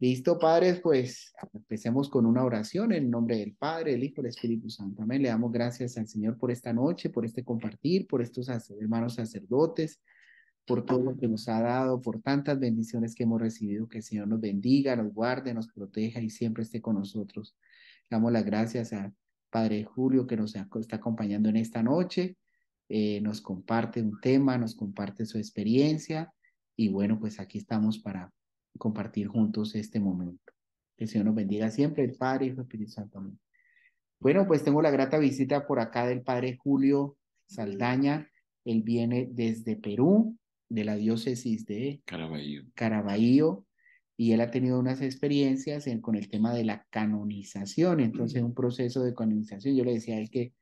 Listo, padres, pues empecemos con una oración en nombre del Padre, del Hijo y del Espíritu Santo. Amén. Le damos gracias al Señor por esta noche, por este compartir, por estos hermanos sacerdotes, por todo lo que nos ha dado, por tantas bendiciones que hemos recibido. Que el Señor nos bendiga, nos guarde, nos proteja y siempre esté con nosotros. Le damos las gracias a Padre Julio que nos está acompañando en esta noche. Nos comparte un tema, nos comparte su experiencia y bueno, pues aquí estamos para compartir juntos este momento. Que el Señor nos bendiga siempre, el Padre, Hijo y Espíritu Santo. Amén. Bueno, pues tengo la grata visita por acá del Padre Julio Saldaña. Él viene desde Perú, de la diócesis de Caraballo. Caraballo, y él ha tenido unas experiencias con el tema de la canonización. Entonces, un proceso de canonización. Yo le decía a él que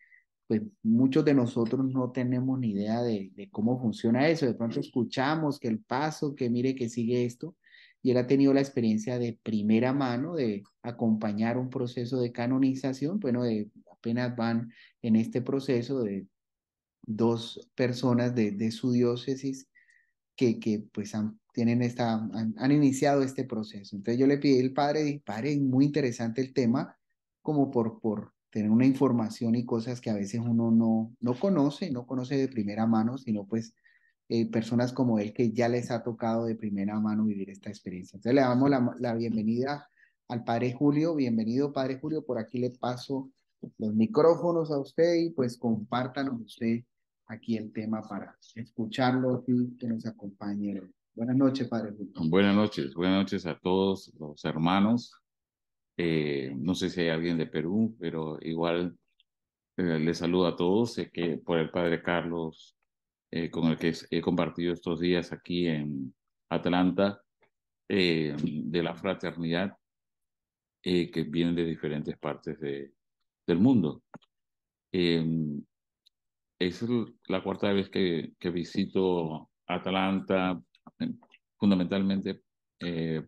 pues muchos de nosotros no tenemos ni idea de cómo funciona eso. De pronto escuchamos que el paso, que mire que sigue esto, y él ha tenido la experiencia de primera mano de acompañar un proceso de canonización. Bueno, apenas van en este proceso de dos personas de su diócesis que pues han iniciado este proceso. Entonces yo le pedí al padre, dije, padre, es muy interesante el tema, como por tener una información y cosas que a veces uno no conoce, no conoce de primera mano, sino pues personas como él que ya les ha tocado de primera mano vivir esta experiencia. Entonces le damos la bienvenida al padre Julio. Bienvenido, padre Julio. Por aquí le paso los micrófonos a usted y pues compártanos usted aquí el tema para escucharlo y que nos acompañe. Buenas noches, padre Julio. Buenas noches a todos los hermanos. No sé si hay alguien de Perú, pero igual les saludo a todos. Sé que por el padre Carlos, con el que he compartido estos días aquí en Atlanta, de la fraternidad, que vienen de diferentes partes del mundo. Eh, es la cuarta vez que visito Atlanta, eh, fundamentalmente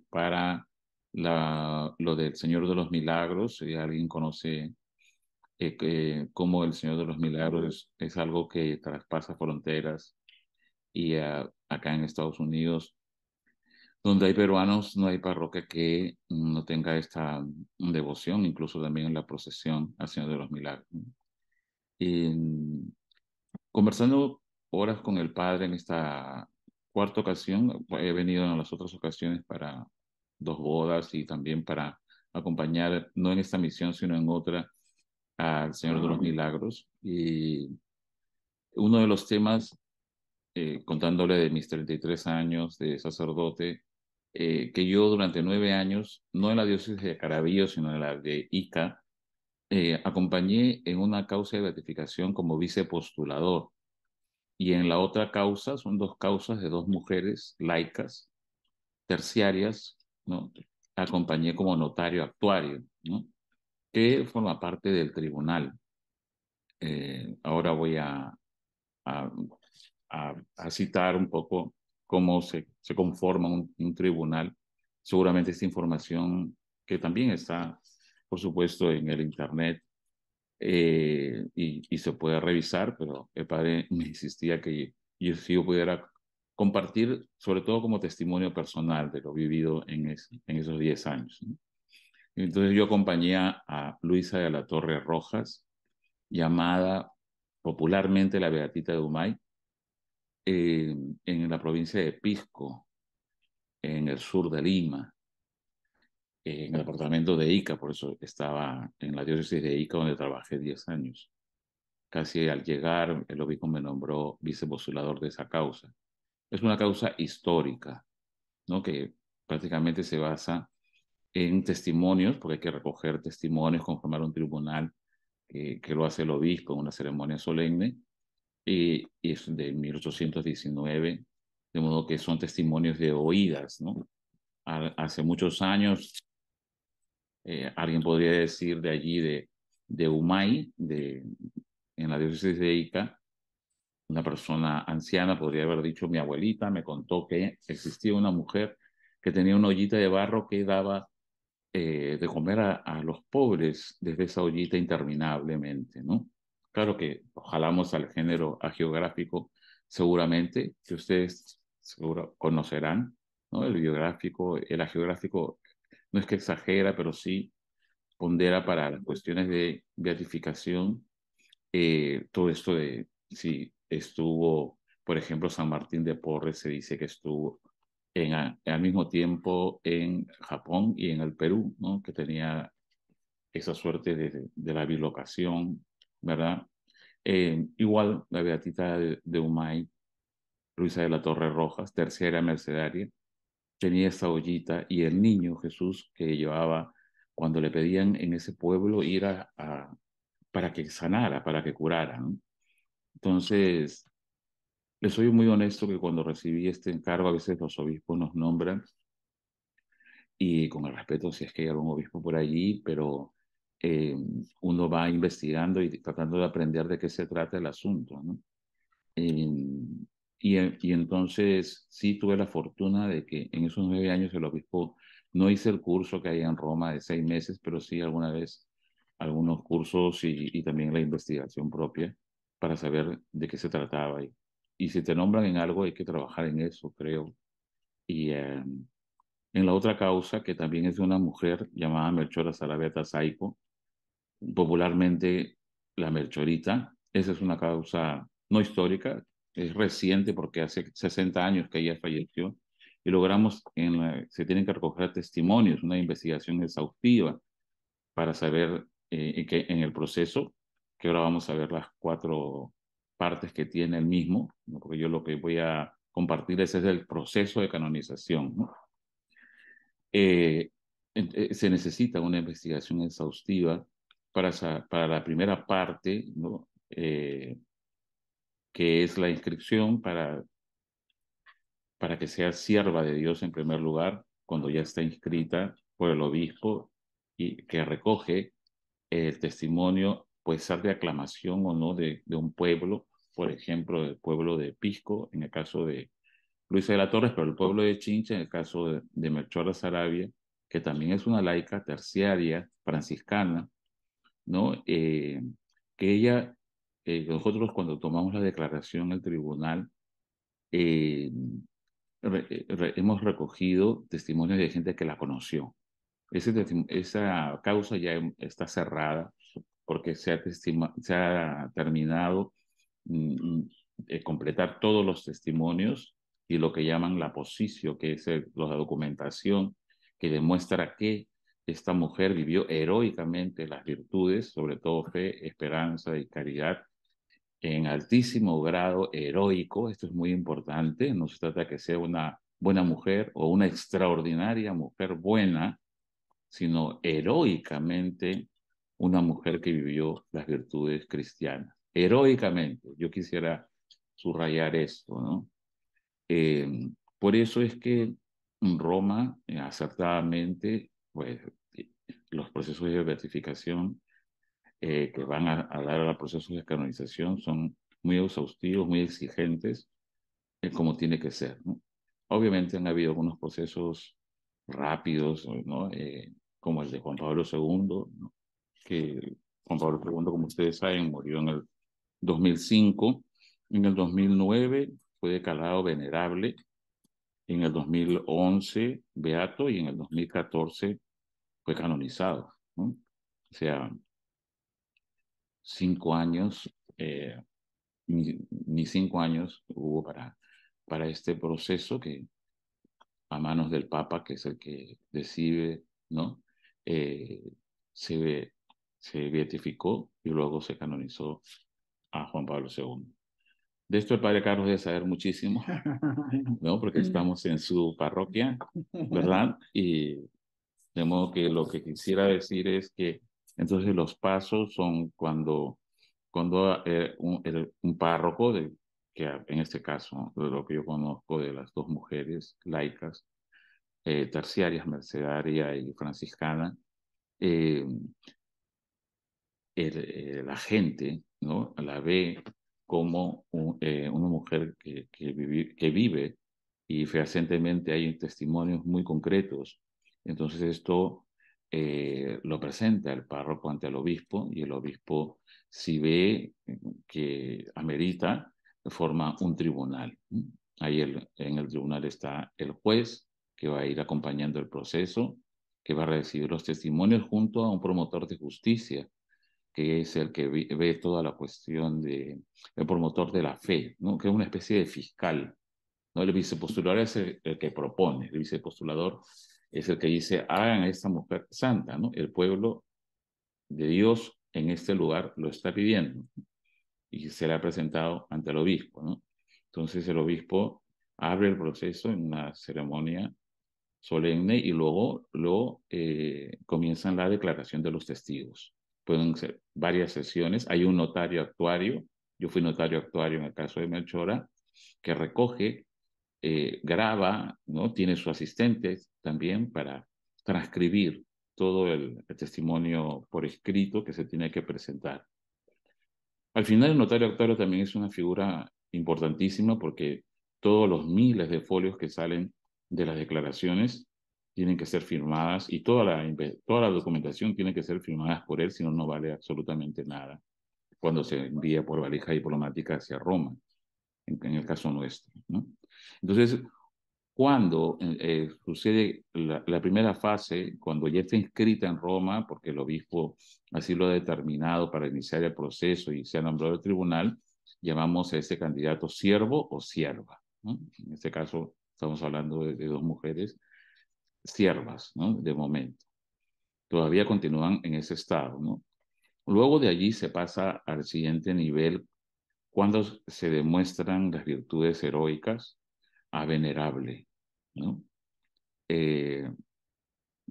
para lo del Señor de los Milagros. Si alguien conoce cómo el Señor de los Milagros es algo que traspasa fronteras y acá en Estados Unidos, donde hay peruanos, no hay parroquia que no tenga esta devoción, incluso también en la procesión al Señor de los Milagros. Y, conversando horas con el padre en esta cuarta ocasión, he venido en las otras ocasiones para dos bodas y también para acompañar, no en esta misión, sino en otra, al Señor de los Milagros. Y uno de los temas, contándole de mis 33 años de sacerdote, que yo durante 9 años, no en la diócesis de Caraballo, sino en la de Ica, acompañé en una causa de beatificación como vicepostulador. Y en la otra causa, son dos causas de dos mujeres laicas, terciarias, ¿no? Acompañé como notario actuario, ¿no? Que forma parte del tribunal. Ahora voy a, a citar un poco cómo se conforma un tribunal. Seguramente esta información que también está, por supuesto, en el Internet, y se puede revisar, pero el padre me insistía que si yo pudiera compartir, sobre todo como testimonio personal de lo vivido en esos 10 años, ¿no? Entonces yo acompañé a Luisa de la Torre Rojas, llamada popularmente la Beatita de Humay, en la provincia de Pisco, en el sur de Lima, en el departamento de Ica. Por eso estaba en la diócesis de Ica, donde trabajé 10 años. Casi al llegar, el obispo me nombró vicepostulador de esa causa. Es una causa histórica, ¿no? Que prácticamente se basa en testimonios, porque hay que recoger testimonios, conformar un tribunal que lo hace el obispo en una ceremonia solemne, y es de 1819, de modo que son testimonios de oídas, ¿no? Hace muchos años, alguien podría decir de allí, de Humay, en la diócesis de Ica, una persona anciana podría haber dicho: mi abuelita me contó que existía una mujer que tenía una ollita de barro que daba de comer a los pobres desde esa ollita interminablemente, ¿no? Claro que jalamos al género agiográfico, seguramente, que ustedes seguro conocerán, ¿no? El biográfico, el agiográfico no es que exagera, pero sí pondera para las cuestiones de beatificación todo esto de si estuvo, por ejemplo, San Martín de Porres se dice que estuvo al mismo tiempo en Japón y en el Perú, ¿no? Que tenía esa suerte de la bilocación, ¿verdad? Igual la beatita de Humay, Luisa de la Torre Rojas, tercera mercedaria, tenía esta ollita y el niño Jesús que llevaba cuando le pedían en ese pueblo ir para que sanara, para que curara, ¿no? Entonces, les soy muy honesto que cuando recibí este encargo, a veces los obispos nos nombran y con el respeto si es que hay algún obispo por allí, pero eh, uno va investigando y tratando de aprender de qué se trata el asunto, ¿no? Eh, y entonces sí tuve la fortuna de que en esos 9 años el obispo no hice el curso que hay en Roma de 6 meses, pero sí alguna vez algunos cursos y también la investigación propia para saber de qué se trataba. Y si te nombran en algo hay que trabajar en eso, creo. Y en la otra causa, que también es de una mujer llamada Melchora Saravia Saico, popularmente la Melchorita. Esa es una causa no histórica, es reciente porque hace 60 años que ella falleció y logramos, se tienen que recoger testimonios, una investigación exhaustiva para saber que en el proceso, que ahora vamos a ver las 4 partes que tiene el mismo, ¿no? Porque yo lo que voy a compartir es el proceso de canonización, ¿no? eh, Se necesita una investigación exhaustiva para la primera parte, ¿no? Que es la inscripción para que sea sierva de Dios en primer lugar, cuando ya está inscrita por el obispo y que recoge el testimonio, puede ser de aclamación o no de un pueblo, por ejemplo, del pueblo de Pisco, en el caso de Luisa de la Torres, pero el pueblo de Chincha, en el caso de Melchora Saravia, que también es una laica terciaria franciscana, ¿no? Que ella, nosotros cuando tomamos la declaración en el tribunal, eh, hemos recogido testimonios de gente que la conoció. Esa causa ya está cerrada porque se ha terminado mm, completar todos los testimonios y lo que llaman la posición, que es la documentación que demuestra que esta mujer vivió heroicamente las virtudes, sobre todo fe, esperanza y caridad, en altísimo grado heroico. Esto es muy importante. No se trata de que sea una buena mujer o una extraordinaria mujer buena, sino heroicamente una mujer que vivió las virtudes cristianas. Heroicamente, yo quisiera subrayar esto, ¿no? Eh, por eso es que Roma, acertadamente, pues los procesos de beatificación que van a dar al proceso de canonización son muy exhaustivos, muy exigentes, como tiene que ser, ¿no? Obviamente han habido algunos procesos rápidos, ¿no? Como el de Juan Pablo II, ¿no? Que Juan Pablo II, como ustedes saben, murió en el 2005. En el 2009 fue declarado venerable, en el 2011 beato y en el 2014 fue canonizado, ¿no? O sea, 5 años, ni 5 años hubo para este proceso que a manos del Papa, que es el que decide, ¿no? Eh, se, se beatificó y luego se canonizó a Juan Pablo II. De esto el Padre Carlos debe saber muchísimo, ¿no? Porque estamos en su parroquia, ¿verdad? Y de modo que lo que quisiera decir es que entonces los pasos son cuando un párroco, que en este caso, de lo que yo conozco de las dos mujeres laicas, terciarias, mercedaria y franciscana, eh, la gente, ¿no? La ve como una mujer que vive y fehacientemente hay testimonios muy concretos. Entonces esto lo presenta el párroco ante el obispo y el obispo, si ve que amerita, forma un tribunal. Ahí en el tribunal está el juez que va a ir acompañando el proceso que va a recibir los testimonios junto a un promotor de justicia, que es el que ve toda la cuestión el promotor de la fe, ¿no? Que es una especie de fiscal, ¿no? El vicepostulador es el que propone, el vicepostulador es el que dice, hagan a esta mujer santa, ¿no? El pueblo de Dios en este lugar lo está pidiendo y se le ha presentado ante el obispo, ¿no? Entonces el obispo abre el proceso en una ceremonia solemne y luego comienzan la declaración de los testigos. Pueden ser varias sesiones. Hay un notario actuario. Yo fui notario actuario en el caso de Melchora, que recoge, graba, ¿no? Tiene su asistente también para transcribir todo el testimonio por escrito que se tiene que presentar. Al final, el notario actuario también es una figura importantísima porque todos los miles de folios que salen de las declaraciones tienen que ser firmadas y toda la documentación tiene que ser firmada por él, si no, no vale absolutamente nada cuando se envía por valija diplomática hacia Roma, en el caso nuestro, ¿no? Entonces, cuando sucede la primera fase, cuando ya está inscrita en Roma, porque el obispo así lo ha determinado para iniciar el proceso y se ha nombrado el tribunal, llamamos a ese candidato siervo o sierva, ¿no? En este caso estamos hablando de dos mujeres siervas, ¿no? De momento. Todavía continúan en ese estado, ¿no? Luego de allí se pasa al siguiente nivel cuando se demuestran las virtudes heroicas a venerable, ¿no? Eh,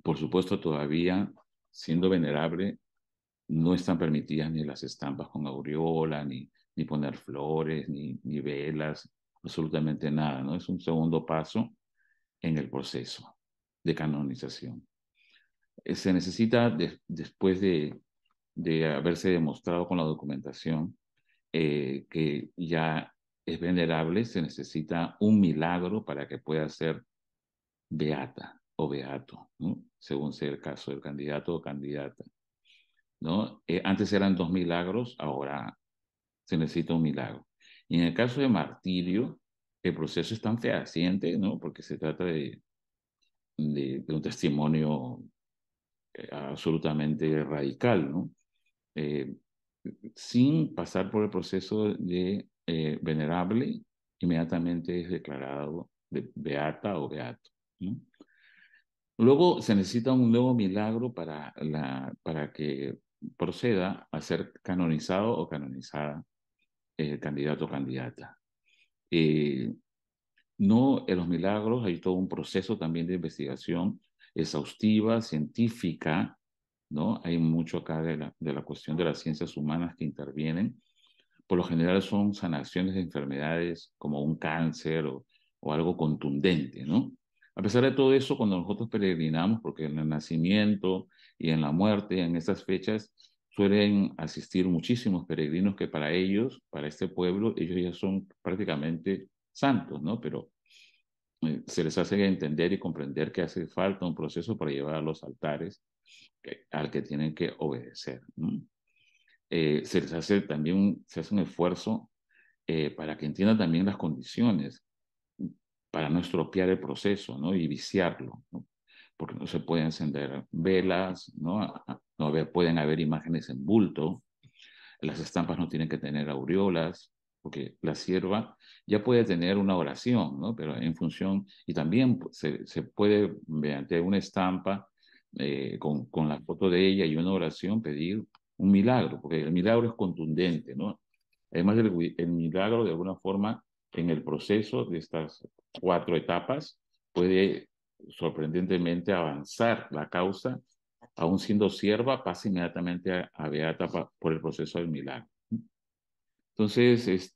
por supuesto, todavía siendo venerable, no están permitidas ni las estampas con aureola, ni poner flores, ni velas, absolutamente nada, ¿no? Es un segundo paso en el proceso de canonización. Se necesita, después de haberse demostrado con la documentación que ya es venerable, se necesita un milagro para que pueda ser beata o beato, ¿no? Según sea el caso del candidato o candidata, ¿no? Antes eran dos milagros, ahora se necesita un milagro. Y en el caso de martirio, el proceso es tan fehaciente, ¿no? Porque se trata de un testimonio absolutamente radical, ¿no? Eh, Sin pasar por el proceso de venerable, inmediatamente es declarado de beata o beato, ¿no? Luego se necesita un nuevo milagro para que proceda a ser canonizado o canonizada el candidato o candidata. Eh, no, en los milagros hay todo un proceso también de investigación exhaustiva, científica, ¿no? Hay mucho acá de la cuestión de las ciencias humanas que intervienen. Por lo general son sanaciones de enfermedades como un cáncer o algo contundente, ¿no? A pesar de todo eso, cuando nosotros peregrinamos, porque en el nacimiento y en la muerte, en estas fechas, suelen asistir muchísimos peregrinos que para ellos, para este pueblo, ellos ya son prácticamente santos, ¿no? Pero se les hace entender y comprender que hace falta un proceso para llevar a los altares al que tienen que obedecer, ¿no? Se les hace también se hace un esfuerzo para que entiendan también las condiciones, para no estropear el proceso, ¿no? Y viciarlo, ¿no? Porque no se pueden encender velas, ¿no? Pueden haber imágenes en bulto, las estampas no tienen que tener aureolas, porque la sierva ya puede tener una oración, ¿no? Pero en función, y también se puede, mediante una estampa, con la foto de ella y una oración, pedir un milagro, porque el milagro es contundente, ¿no? Además, el milagro, de alguna forma, en el proceso de estas cuatro etapas, puede sorprendentemente avanzar la causa, aún siendo sierva, pasa inmediatamente a beata por el proceso del milagro. Entonces,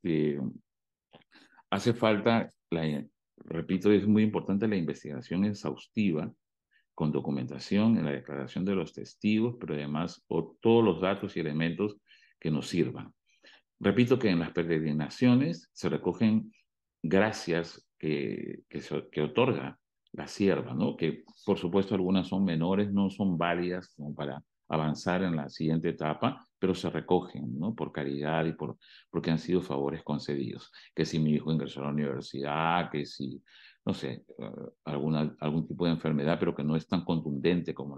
hace falta, repito, es muy importante la investigación exhaustiva con documentación en la declaración de los testigos, pero además todos los datos y elementos que nos sirvan. Repito que en las peregrinaciones se recogen gracias que otorga la sierva, ¿no? Que por supuesto algunas son menores, no son válidas como para avanzar en la siguiente etapa, pero se recogen, ¿no? Por caridad porque han sido favores concedidos. Que si mi hijo ingresó a la universidad, que si no sé, algún tipo de enfermedad, pero que no es tan contundente como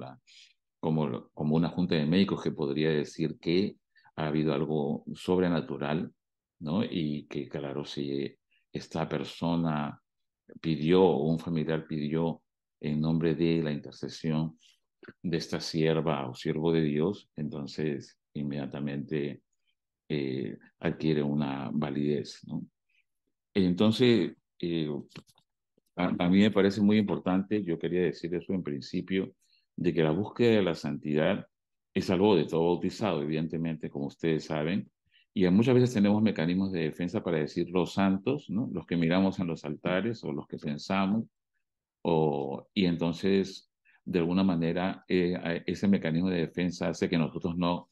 una junta de médicos que podría decir que ha habido algo sobrenatural, ¿no? Y que, claro, si esta persona pidió o un familiar pidió en nombre de la intercesión de esta sierva o siervo de Dios, entonces inmediatamente adquiere una validez, ¿no? Entonces, a mí me parece muy importante, yo quería decir eso en principio, de que la búsqueda de la santidad es algo de todo bautizado, evidentemente, como ustedes saben, y muchas veces tenemos mecanismos de defensa para decir los santos, ¿no? Los que miramos en los altares o los que pensamos, y entonces, de alguna manera, ese mecanismo de defensa hace que nosotros no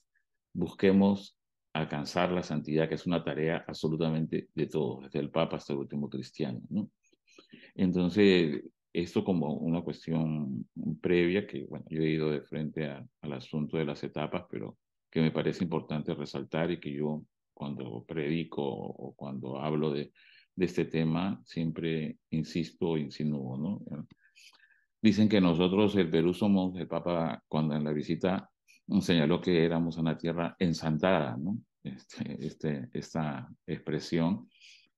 busquemos alcanzar la santidad, que es una tarea absolutamente de todos, desde el Papa hasta el último cristiano, ¿no? Entonces, esto como una cuestión previa, que bueno, yo he ido de frente al asunto de las etapas, pero que me parece importante resaltar y que yo cuando predico o cuando hablo de este tema, siempre insisto, insinúo, ¿no? Dicen que nosotros, el Perú, somos, el Papa, cuando en la visita señaló que éramos una tierra ensantada, ¿no? Esta expresión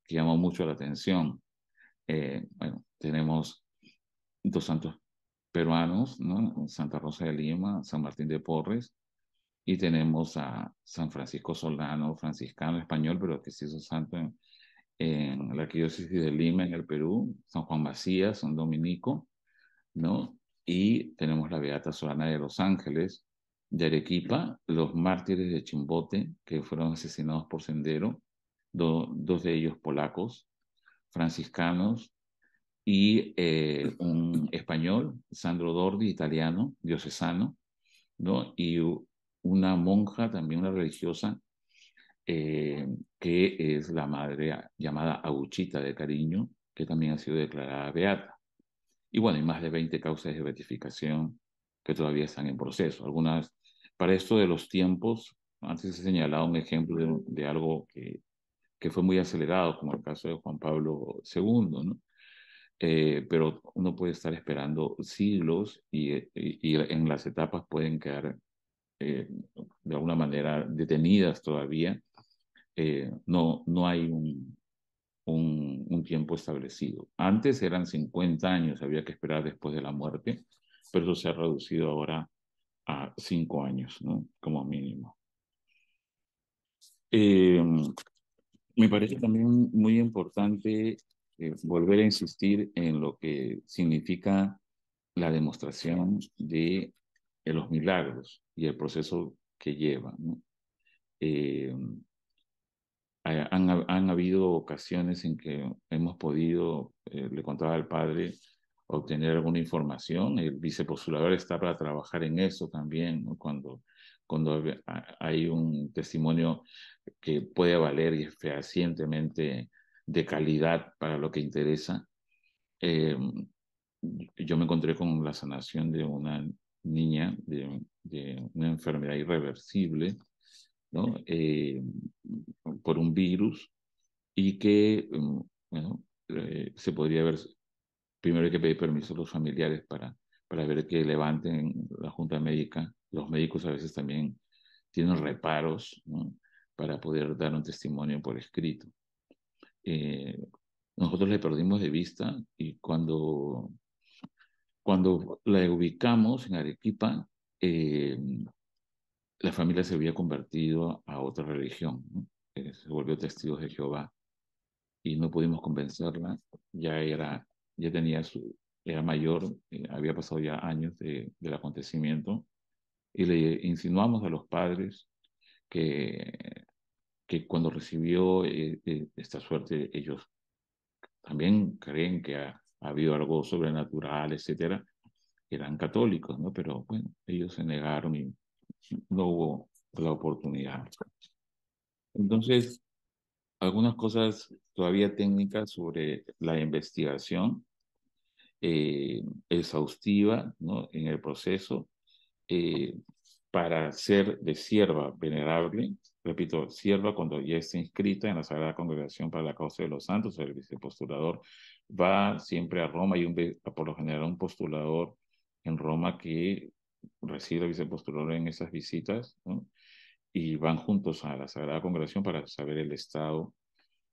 que llamó mucho la atención. Bueno, tenemos dos santos peruanos, ¿no? Santa Rosa de Lima, San Martín de Porres, y tenemos a San Francisco Solano, franciscano español, pero que se hizo santo en la arquidiócesis de Lima, en el Perú, San Juan Macías, un dominico, ¿no? Y tenemos la Beata Solana de Los Ángeles, de Arequipa, los mártires de Chimbote, que fueron asesinados por Sendero, dos de ellos polacos, franciscanos, y un español, Sandro Dordi, italiano, diocesano, ¿no? Y una monja, también una religiosa, eh, que es la madre llamada Aguchita de cariño, que también ha sido declarada beata. Y bueno, hay más de 20 causas de beatificación que todavía están en proceso. Algunas, para esto de los tiempos, antes he señalado un ejemplo de algo que fue muy acelerado, como el caso de Juan Pablo II, ¿no? Pero uno puede estar esperando siglos y en las etapas pueden quedar de alguna manera detenidas todavía. No hay un tiempo establecido. Antes eran 50 años, había que esperar después de la muerte, pero eso se ha reducido ahora a 5 años, ¿no? Como mínimo. Eh, Me parece también muy importante volver a insistir en lo que significa la demostración de los milagros y el proceso que lleva, ¿no? Eh, han habido ocasiones en que hemos podido, le contaba al padre, obtener alguna información. El vicepostulador está para trabajar en eso también, ¿no? Cuando hay un testimonio que puede valer y es fehacientemente de calidad para lo que interesa. Eh, yo me encontré con la sanación de una niña de una enfermedad irreversible, ¿no? Por un virus y que, bueno, se podría ver, primero hay que pedir permiso a los familiares para ver que levanten la junta médica. Los médicos a veces también tienen reparos, ¿no? Para poder dar un testimonio por escrito. Eh, Nosotros le perdimos de vista y cuando la ubicamos en Arequipa, la familia se había convertido a otra religión, ¿no? Se volvió testigos de Jehová y no pudimos convencerla. Ya era, ya tenía era mayor, había pasado ya años del acontecimiento y le insinuamos a los padres que, que cuando recibió esta suerte, ellos también creen que ha habido algo sobrenatural, etcétera. Eran católicos, ¿no? Pero bueno, ellos se negaron y no hubo la oportunidad. Entonces, algunas cosas todavía técnicas sobre la investigación exhaustiva, ¿no? En el proceso eh, para ser de sierva venerable, repito, sierva cuando ya esté inscrita en la Sagrada Congregación para la Causa de los Santos, el vicepostulador va siempre a Roma. Hay por lo general un postulador en Roma que recibe el vicepostulador en esas visitas, ¿no? Y van juntos a la Sagrada Congregación para saber el estado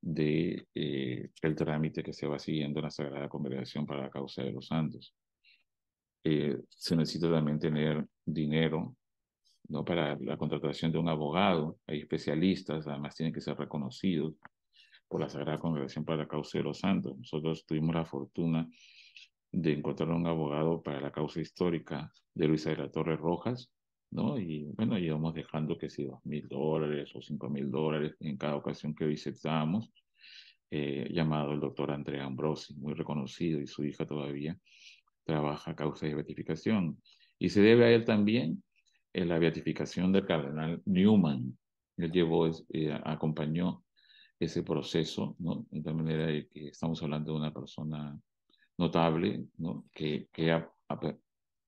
de el trámite que se va siguiendo en la Sagrada Congregación para la causa de los santos. Se necesita también tener dinero, ¿no? Para la contratación de un abogado. Hay especialistas, además tienen que ser reconocidos por la Sagrada Congregación para la causa de los santos. Nosotros tuvimos la fortuna de encontrar un abogado para la causa histórica de Luisa de la Torre Rojas, ¿no? Y bueno, íbamos dejando que si $2,000 o $5,000 en cada ocasión que visitábamos, llamado el doctor Andrea Ambrosi, muy reconocido, y su hija todavía trabaja a causa de beatificación. Y se debe a él también la beatificación del cardenal Newman. Él acompañó ese proceso, ¿no? De tal manera de que estamos hablando de una persona notable, ¿no?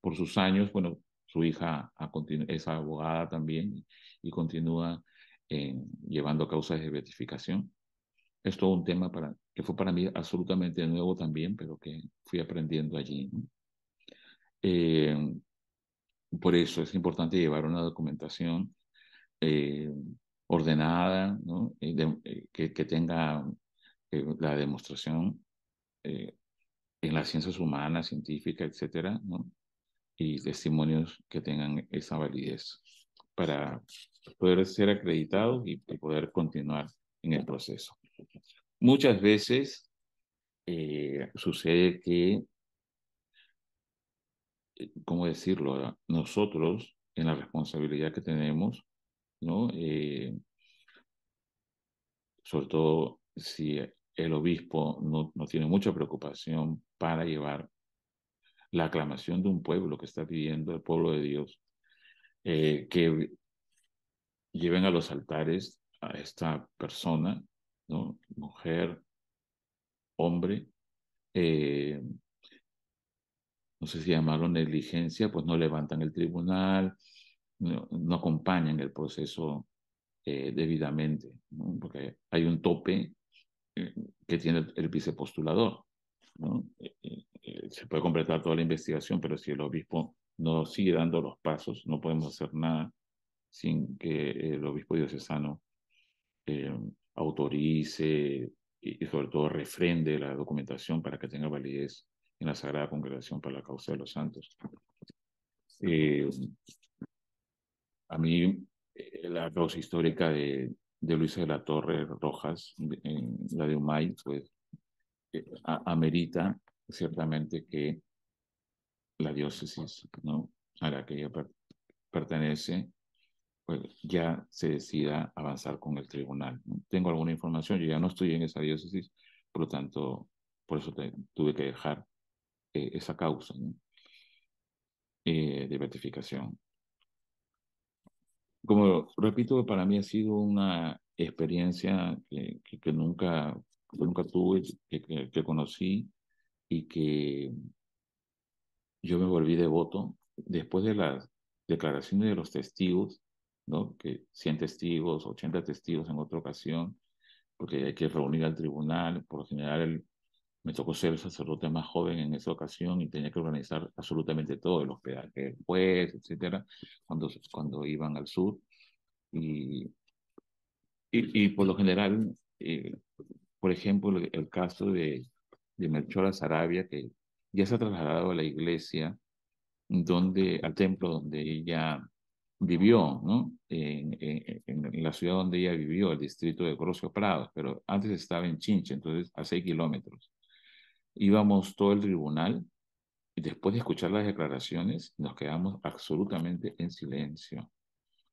Por sus años, bueno, su hija es abogada también y continúa llevando causas de beatificación. Es todo un tema que fue para mí absolutamente nuevo también, pero que fui aprendiendo allí, ¿no? Eh, por eso es importante llevar una documentación eh, ordenada, ¿no? Que tenga la demostración eh, en las ciencias humanas, científicas, etcétera, ¿no? Y testimonios que tengan esa validez para poder ser acreditados y poder continuar en el proceso. Muchas veces sucede que, ¿cómo decirlo? Nosotros, en la responsabilidad que tenemos, ¿no? Sobre todo si el obispo no tiene mucha preocupación para llevar la aclamación de un pueblo que está pidiendo, el pueblo de Dios, que lleven a los altares a esta persona, ¿no? Mujer, hombre, eh, no sé si llamarlo negligencia, pues no levantan el tribunal, no acompañan el proceso debidamente, ¿no? Porque hay un tope eh, que tiene el vicepostulador, ¿no? Se puede completar toda la investigación, pero si el obispo no sigue dando los pasos, no podemos hacer nada sin que el obispo diocesano eh, autorice y sobre todo refrende la documentación para que tenga validez en la Sagrada Congregación para la causa de los santos. Eh, a mí, la causa histórica de Luisa de la Torre Rojas, la de Humay, pues amerita ciertamente que la diócesis, ¿no? A la que ella pertenece, pues ya se decida avanzar con el tribunal, ¿no? Tengo alguna información, yo ya no estoy en esa diócesis, por lo tanto, por eso tuve que dejar esa causa, ¿no? De beatificación. Como repito, para mí ha sido una experiencia que nunca tuve, que conocí y que yo me volví devoto después de las declaraciones de los testigos, ¿no? Que 100 testigos, 80 testigos en otra ocasión, porque hay que reunir al tribunal. Por lo general, me tocó ser el sacerdote más joven en esa ocasión y tenía que organizar absolutamente todo, el hospedaje del juez, etcétera, cuando iban al sur. Y, y por lo general, por ejemplo, el caso de Melchora Sarabia, que ya se ha trasladado a la iglesia al templo donde ella vivió, ¿no? En la ciudad donde ella vivió, el distrito de Grosio Prados, pero antes estaba en Chincha, entonces a 6 kilómetros. Íbamos todo el tribunal y después de escuchar las declaraciones nos quedamos absolutamente en silencio,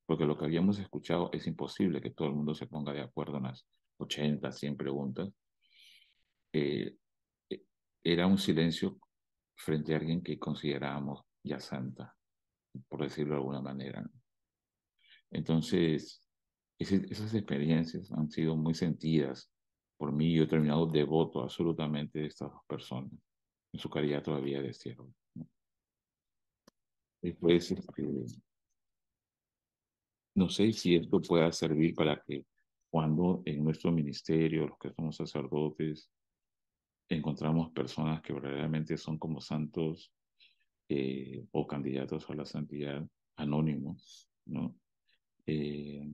porque lo que habíamos escuchado es imposible que todo el mundo se ponga de acuerdo en las 80, 100 preguntas. Eh, eh, Era un silencio frente a alguien que considerábamos ya santa, por decirlo de alguna manera. Entonces, esas experiencias han sido muy sentidas por mí. Yo he terminado devoto absolutamente de estas dos personas en su caridad todavía de cielo. Después, no sé si esto pueda servir para que cuando en nuestro ministerio, los que somos sacerdotes, encontramos personas que verdaderamente son como santos o candidatos a la santidad anónimos, ¿no? Eh,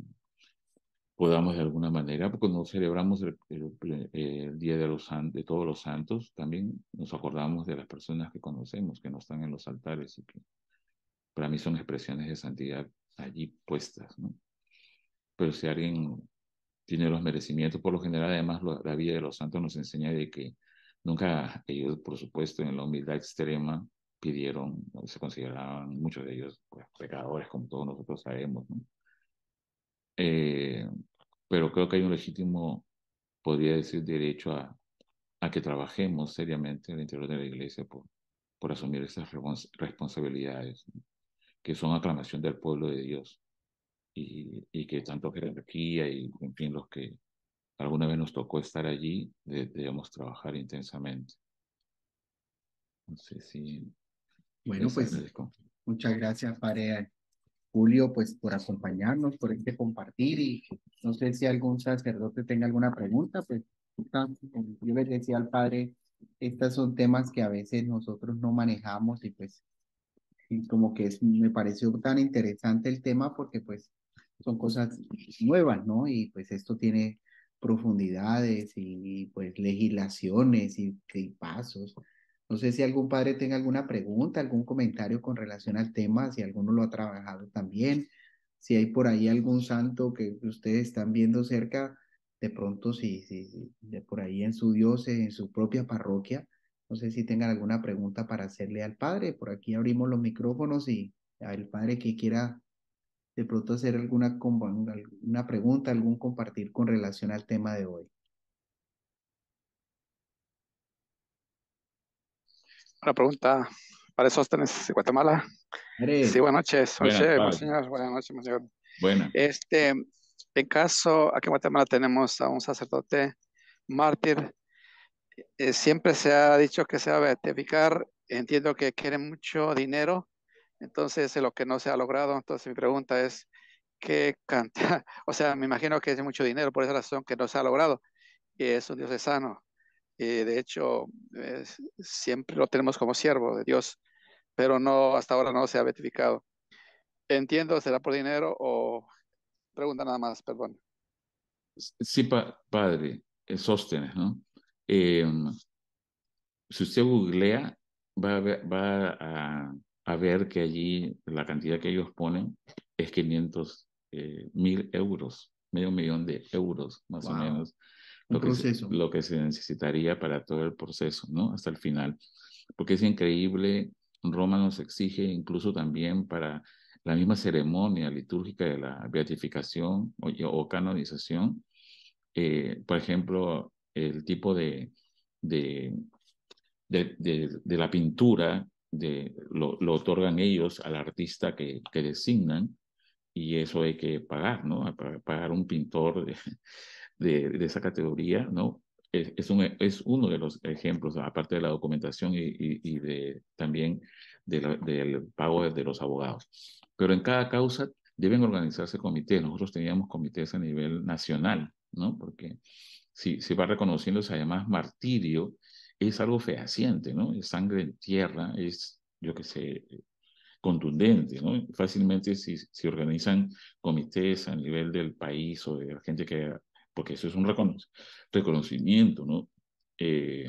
Podamos de alguna manera, porque no celebramos el Día de de todos los santos, también nos acordamos de las personas que conocemos, que no están en los altares y que para mí son expresiones de santidad allí puestas, ¿no? Pero si alguien tiene los merecimientos, por lo general, además, la vida de los santos nos enseña de que nunca ellos, por supuesto, en la humildad extrema, pidieron, ¿no? Se consideraban muchos de ellos pues, pecadores, como todos nosotros sabemos, ¿no? Eh, pero creo que hay un legítimo, podría decir, derecho a que trabajemos seriamente al interior de la iglesia por asumir esas responsabilidades, ¿no? Que son aclamación del pueblo de Dios y que tanto jerarquía y, en fin, los que alguna vez nos tocó estar allí, debemos trabajar intensamente. No sé si Bueno, les pues agradezco. muchas gracias, Padre Julio, pues por acompañarnos, por este compartir y no sé si algún sacerdote tenga alguna pregunta, pues como yo les decía al Padre, estos son temas que a veces nosotros no manejamos y pues y como que me pareció tan interesante el tema porque pues son cosas nuevas, ¿no? Y pues esto tiene profundidades y pues legislaciones y pasos. No sé si algún padre tenga alguna pregunta, algún comentario con relación al tema, si alguno lo ha trabajado también, si hay por ahí algún santo que ustedes están viendo cerca, de pronto si de por ahí en su diócesis, en su propia parroquia no sé si tengan alguna pregunta para hacerle al padre. Por aquí abrimos los micrófonos y al padre que quiera de pronto hacer alguna pregunta, algún compartir con relación al tema de hoy. Una pregunta para Sóstenes de Guatemala. Sí, Padre, buenas noches, Buenas, padre. monseñor. Buenas noches, monseñor. Buenas. En caso, aquí en Guatemala tenemos a un sacerdote mártir. Siempre se ha dicho que se va a beatificar. Entiendo que quiere mucho dinero, entonces lo que no se ha logrado. Entonces mi pregunta es, ¿qué cantidad? O sea, me imagino que es mucho dinero, por esa razón que no se ha logrado. Y es un diocesano. Y de hecho, siempre lo tenemos como siervo de Dios, pero no, hasta ahora no se ha beatificado. Entiendo, será por dinero o pregunta nada más, perdón. Sí, padre, Sóstenes, ¿no? Eh, si usted googlea, va a ver que allí la cantidad que ellos ponen es 500 mil euros, medio millón de euros, más o wow, menos, un proceso. lo que se necesitaría para todo el proceso, ¿no? Hasta el final. Porque es increíble, Roma nos exige incluso también para la misma ceremonia litúrgica de la beatificación o canonización, por ejemplo, el tipo de, de la pintura lo otorgan ellos al artista que designan y eso hay que pagar, ¿no? Pagar un pintor de esa categoría, ¿no? Es uno de los ejemplos, aparte de la documentación y también del pago de los abogados. Pero en cada causa deben organizarse comités. Nosotros teníamos comités a nivel nacional, ¿no? Porque si se va reconociendo, además martirio es algo fehaciente, ¿no? Es sangre en tierra, es, yo qué sé, contundente, ¿no? Fácilmente si organizan comités a nivel del país o de la gente que, porque eso es un reconocimiento, ¿no? Eh,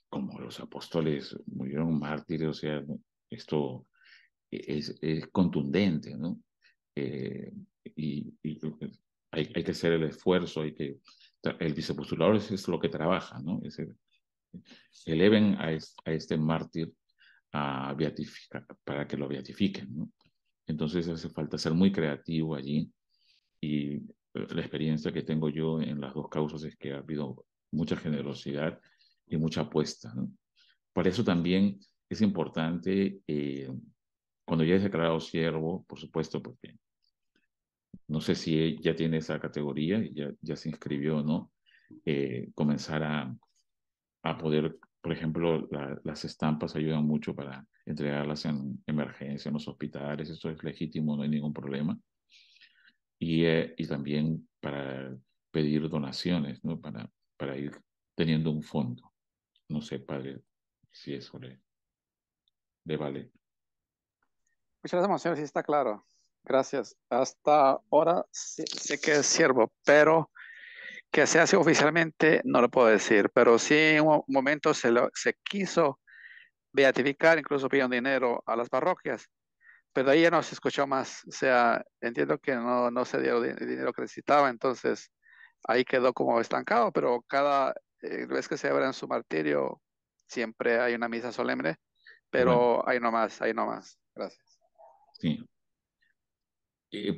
como los apóstoles murieron mártires, o sea, esto es contundente, ¿no? Eh, y hay que hacer el esfuerzo, el vicepostulador es lo que trabaja, ¿no? Eleven a este mártir a beatificar, para que lo beatifiquen, ¿no? Entonces hace falta ser muy creativo allí y la experiencia que tengo yo en las dos causas es que ha habido mucha generosidad y mucha apuesta, ¿no? Por eso también es importante, cuando ya es declarado siervo, por supuesto, porque no sé si ya tiene esa categoría, ya se inscribió o no, comenzar a poder, por ejemplo, las estampas ayudan mucho para entregarlas en emergencia en los hospitales, eso es legítimo, no hay ningún problema. Y también para pedir donaciones, ¿no? Para ir teniendo un fondo. No sé, padre, si eso le vale. Muchas gracias, Monseñor, sí está claro. Gracias. Hasta ahora sé que es siervo, pero que se hace oficialmente no lo puedo decir. Pero sí en un momento se quiso beatificar, incluso pidieron dinero a las parroquias. Pero ahí ya no se escuchó más. O sea, entiendo que no se dio el dinero que necesitaba, entonces ahí quedó como estancado, pero cada vez que se abra en su martirio, siempre hay una misa solemne, Qué bueno, pero ahí no más, ahí no más. Gracias. sí.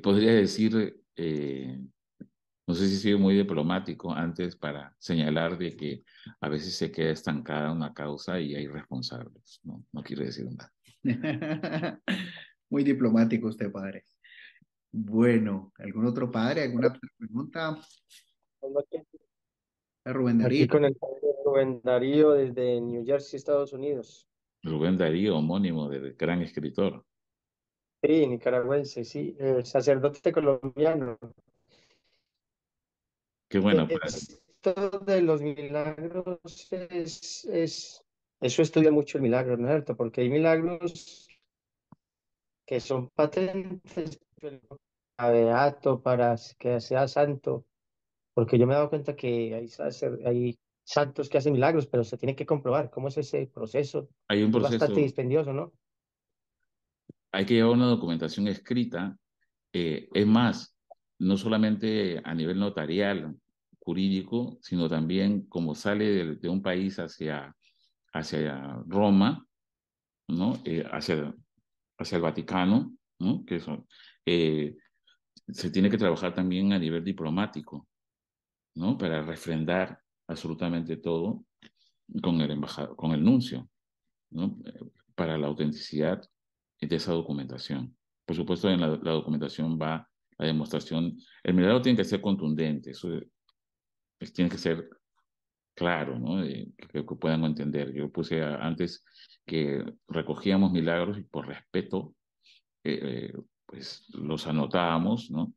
Podría decir, no sé si he sido muy diplomático antes para señalar de que a veces se queda estancada una causa y hay responsables, ¿no? No quiero decir nada. Muy diplomático usted, padre. Bueno, ¿algún otro padre? ¿Alguna otra pregunta? Rubén Aquí Darío. con el padre Rubén Darío desde New Jersey, Estados Unidos. Rubén Darío, homónimo del gran escritor. Sí, nicaragüense, sí, sacerdote colombiano. Qué bueno, Esto de los milagros eso estudia mucho el milagro, ¿no es cierto? Porque hay milagros que son patentes, pero para beato, para que sea santo, porque yo me he dado cuenta que hay santos que hacen milagros, pero se tiene que comprobar cómo es ese proceso. hay un Es bastante proceso, dispendioso, ¿no? hay que llevar una documentación escrita. Es más, no solamente a nivel notarial, jurídico, sino también como sale de un país hacia Roma, ¿no? Hacia el Vaticano, ¿no? Eh, se tiene que trabajar también a nivel diplomático, ¿no? Para refrendar absolutamente todo con el embajador, con el nuncio, ¿no? Para la autenticidad de esa documentación. Por supuesto, en la documentación va la demostración. El milagro tiene que ser contundente, eso tiene que ser claro, ¿no? Que puedan entender. Yo puse antes que recogíamos milagros y por respeto, pues los anotábamos, ¿no?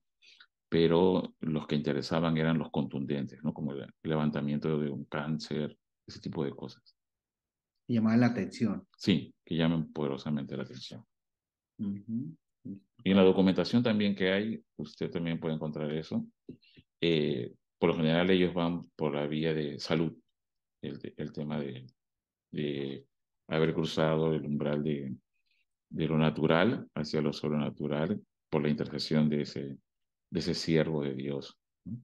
Pero los que interesaban eran los contundentes, ¿no? Como el levantamiento de un cáncer, ese tipo de cosas. Llamaba la atención. Sí, que llamen poderosamente la atención. Ujú. Y en la documentación también que hay, usted también puede encontrar eso. Por lo general ellos van por la vía de salud, el tema de haber cruzado el umbral de lo natural hacia lo sobrenatural por la intercesión de ese siervo de Dios, ¿no?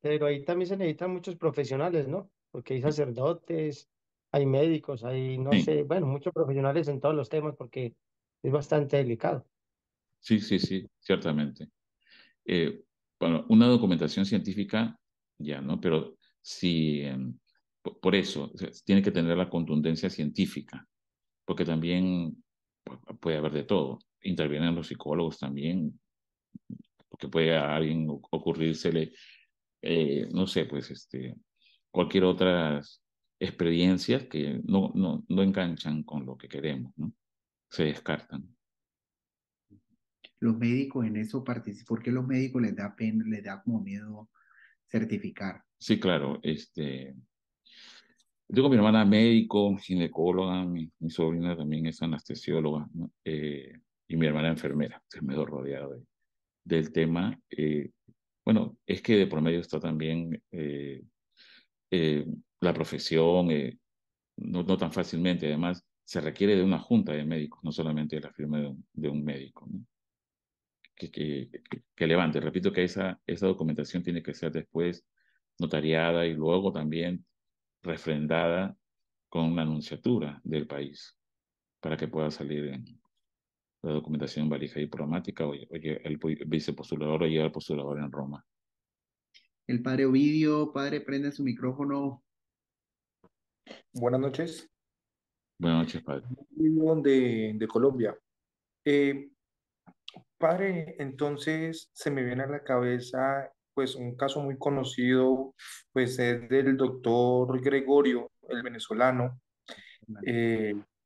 Pero ahí también se necesitan muchos profesionales, ¿no? Porque hay sacerdotes, hay médicos, hay, no Sí, sé, bueno, muchos profesionales en todos los temas porque es bastante delicado. sí, sí, sí, ciertamente. Eh, bueno, una documentación científica, ya, ¿no? Pero si, por eso, o sea, tiene que tener la contundencia científica, porque también puede haber de todo. Intervienen los psicólogos también, porque puede a alguien ocurrírsele, no sé, pues, cualquier otras experiencias que no enganchan con lo que queremos, ¿no? Se descartan. Los médicos en eso participan. ¿Por qué los médicos les da pena, les da como miedo certificar? Sí, claro, tengo mi hermana médico, ginecóloga, mi sobrina también es anestesióloga, ¿no? Y mi hermana enfermera. Entonces me veo rodeado del tema. Bueno, es que de por medio está también eh, la profesión, no tan fácilmente. Además, se requiere de una junta de médicos, no solamente de la firma de un médico, ¿no? Que levante. Repito que esa documentación tiene que ser después notariada y luego también refrendada con una anunciatura del país para que pueda salir en la documentación valija diplomática o el vicepostulador o llegar al postulador en Roma. El padre Ovidio, padre, prende su micrófono. Buenas noches, Buenas noches, padre. de Colombia. Eh, Padre, entonces se me viene a la cabeza pues un caso muy conocido, pues es del doctor Gregorio, el venezolano.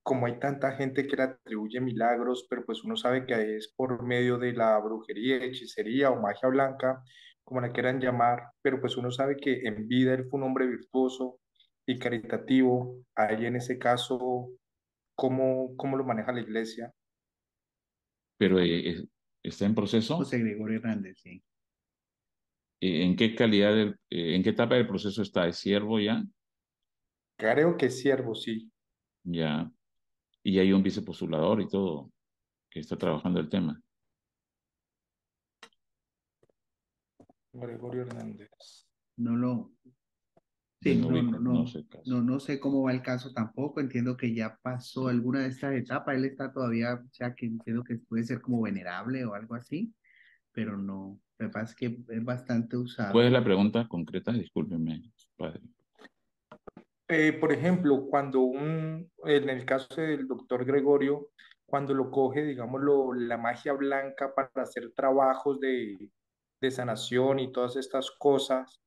Como hay tanta gente que le atribuye milagros, pero pues uno sabe que es por medio de la brujería, hechicería o magia blanca, como la quieran llamar, pero pues uno sabe que en vida él fue un hombre virtuoso y caritativo. Ahí en ese caso, ¿cómo lo maneja la iglesia? Pero está en proceso. José Gregorio Hernández, sí. ¿En qué en qué etapa del proceso está? ¿Es siervo ya? Creo que es siervo, sí, Ya. Y hay un vicepostulador y todo que está trabajando el tema. Gregorio Hernández. No lo, sí, Bueno, ubico, no sé el caso. no sé cómo va el caso tampoco. Entiendo que ya pasó alguna de estas etapas. Él está todavía, o sea, que entiendo que puede ser como venerable o algo así, pero no. Me parece que es bastante ¿Cuál es usado. la pregunta concreta? Discúlpeme, padre. Por ejemplo, en el caso del doctor Gregorio, cuando lo coge, digámoslo, la magia blanca para hacer trabajos de sanación y todas estas cosas,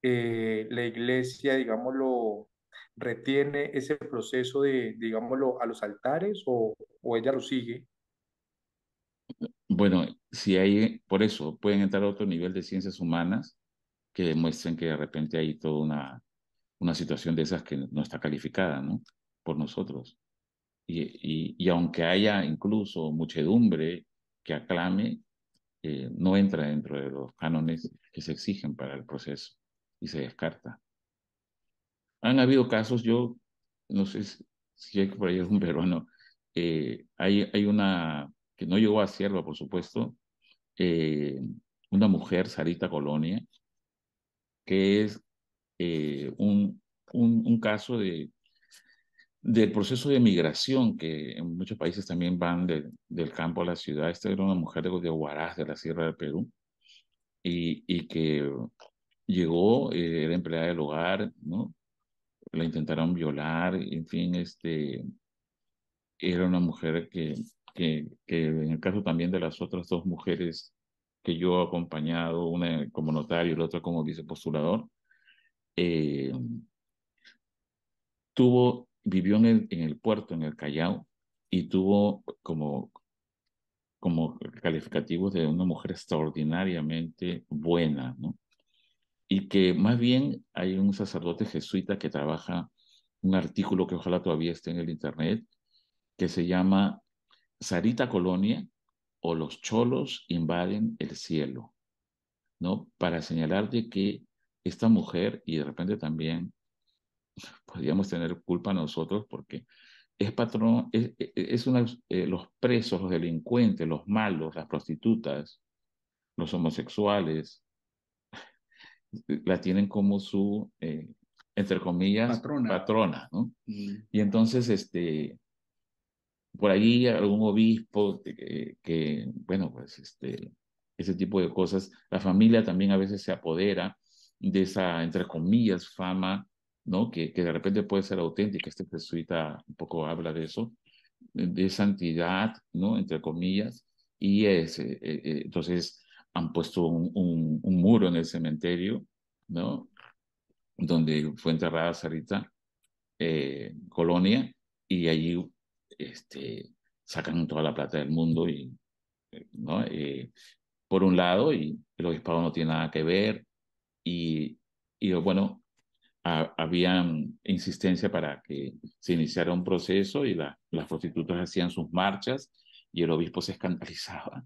la iglesia, digámoslo, retiene ese proceso digámoslo, a los altares o ella lo sigue. Bueno, si hay, por eso pueden entrar a otro nivel de ciencias humanas que demuestren que de repente hay toda una situación de esas que no está calificada, ¿no? Por nosotros. Y aunque haya incluso muchedumbre que aclame, no entra dentro de los cánones que se exigen para el proceso y se descarta. Han habido casos, yo no sé si hay por ahí algún peruano, hay una que no llegó a sierva, por supuesto, eh, una mujer, Sarita Colonia, que es un caso del proceso de migración que en muchos países también van del campo a la ciudad. Esta era una mujer de Huaraz, de la Sierra del Perú, y que llegó, era empleada del hogar, ¿no? La intentaron violar, en fin, era una mujer que en el caso también de las otras dos mujeres que yo he acompañado, una como notario y la otra como vicepostulador, eh, vivió en el puerto, en el Callao, y tuvo como calificativos de una mujer extraordinariamente buena, ¿no? Y que más bien hay un sacerdote jesuita que trabaja un artículo que ojalá todavía esté en el internet, que se llama Sarita Colonia o los cholos invaden el cielo, ¿no? Para señalar de que esta mujer, y de repente también podríamos tener culpa nosotros porque es patrón, los presos, los delincuentes, los malos, las prostitutas, los homosexuales, la tienen como su, entre comillas, Patrona. patrona, ¿no? Y Y entonces, por ahí algún obispo bueno, pues, ese tipo de cosas, la familia también a veces se apodera de esa, entre comillas, fama, ¿no? Que de repente puede ser auténtica. Este jesuita un poco habla de eso, de santidad, ¿no? Entre comillas, y entonces han puesto un muro en el cementerio, ¿no? Donde fue enterrada Sarita Colonia, y allí sacan toda la plata del mundo, y, ¿no? Por un lado, y el obispado no tiene nada que ver, y, y bueno, habían insistencia para que se iniciara un proceso, y las prostitutas hacían sus marchas y el obispo se escandalizaba.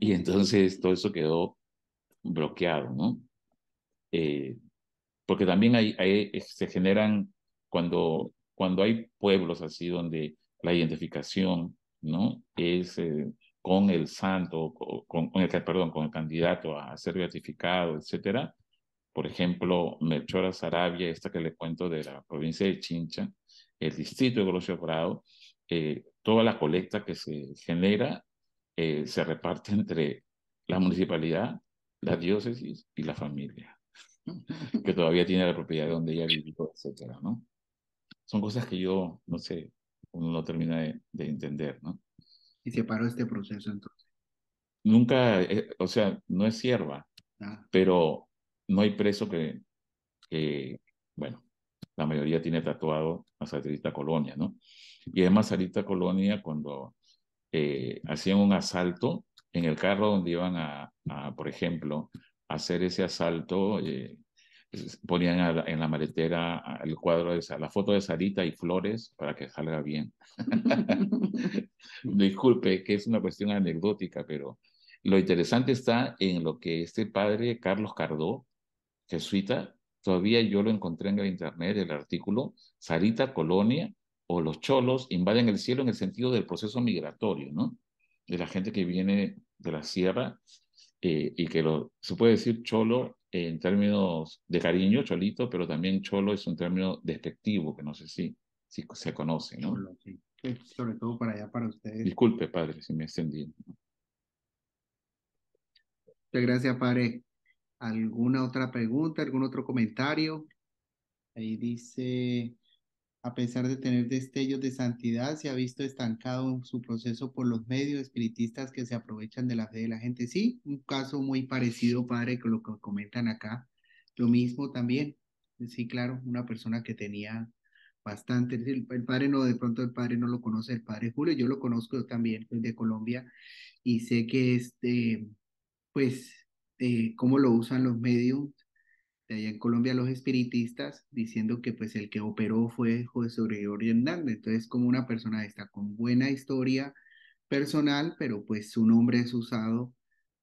Y entonces todo eso quedó bloqueado, ¿no? Eh, Porque también se generan, cuando hay pueblos así donde la identificación, ¿no? Es con el santo, perdón, con el candidato a ser beatificado, etcétera. Por ejemplo, Melchora Sarabia, esta que le cuento de la provincia de Chincha, el distrito de Grosio Prado, toda la colecta que se genera se reparte entre la municipalidad, la diócesis y la familia, que todavía tiene la propiedad de donde ella vivió, etcétera, ¿no? Son cosas que yo, no sé, uno no termina de entender, ¿no? se paró este proceso entonces. Nunca, o sea, no es sierva, Ah, pero no hay preso que, bueno, la mayoría tiene tatuado a Sarita Colonia, ¿no? Y además Sarita Colonia, cuando hacían un asalto en el carro donde iban por ejemplo, hacer ese asalto, ponían en la maletera el cuadro la foto de Sarita y flores para que salga bien. Disculpe, que es una cuestión anecdótica, pero lo interesante está en lo que este padre Carlos Cardó, jesuita, todavía yo lo encontré en el internet, el artículo, Sarita Colonia o los cholos invaden el cielo en el sentido del proceso migratorio, ¿no? De la gente que viene de la sierra y que se puede decir cholo en términos de cariño, cholito, pero también cholo es un término despectivo que no sé si se conoce, ¿no? Sí. Pues, sobre todo para allá, para ustedes. Disculpe, padre, si me he extendido. Muchas gracias, padre. ¿Alguna otra pregunta, algún otro comentario? Ahí dice, a pesar de tener destellos de santidad, se ha visto estancado en su proceso por los medios espiritistas que se aprovechan de la fe de la gente. Sí, un caso muy parecido, padre, con lo que comentan acá. Lo mismo también. Sí, claro, una persona que tenía bastante. El padre no, de pronto el padre no lo conoce, el padre Julio, yo lo conozco también, es de Colombia, y sé que pues, cómo lo usan los medios de allá en Colombia, los espiritistas, diciendo que pues el que operó fue José Gregorio Hernández. Entonces, como una persona está con buena historia personal, pero pues su nombre es usado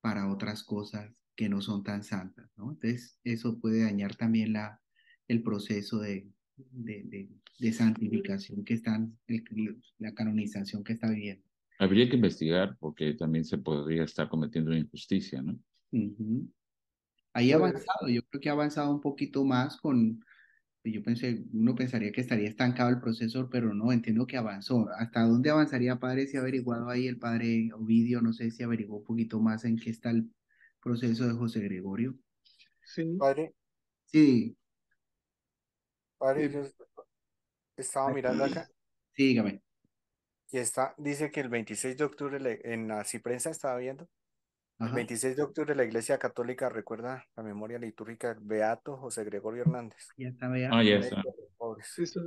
para otras cosas que no son tan santas, ¿no? Entonces, eso puede dañar también el proceso de santificación que están, la canonización que está viviendo. Habría que investigar porque también se podría estar cometiendo una injusticia, ¿no? Ujú. Ahí ha Pues, avanzado, yo creo que ha avanzado un poquito más uno pensaría que estaría estancado el proceso, pero no, entiendo que avanzó. ¿Hasta dónde avanzaría, padre? Si ha averiguado ahí el padre Ovidio, no sé si averiguó un poquito más en qué está el proceso de José Gregorio. Sí, padre, Sí, padre, eh, yo estaba mirando acá sí, dígame. y dice que el 26 de octubre, en la Ciprensa estaba viendo, el Ajá, 26 de octubre la Iglesia Católica recuerda la memoria litúrgica del Beato José Gregorio Hernández, ya está, vea. Ah, ya está. médico de los pobres. es Sí,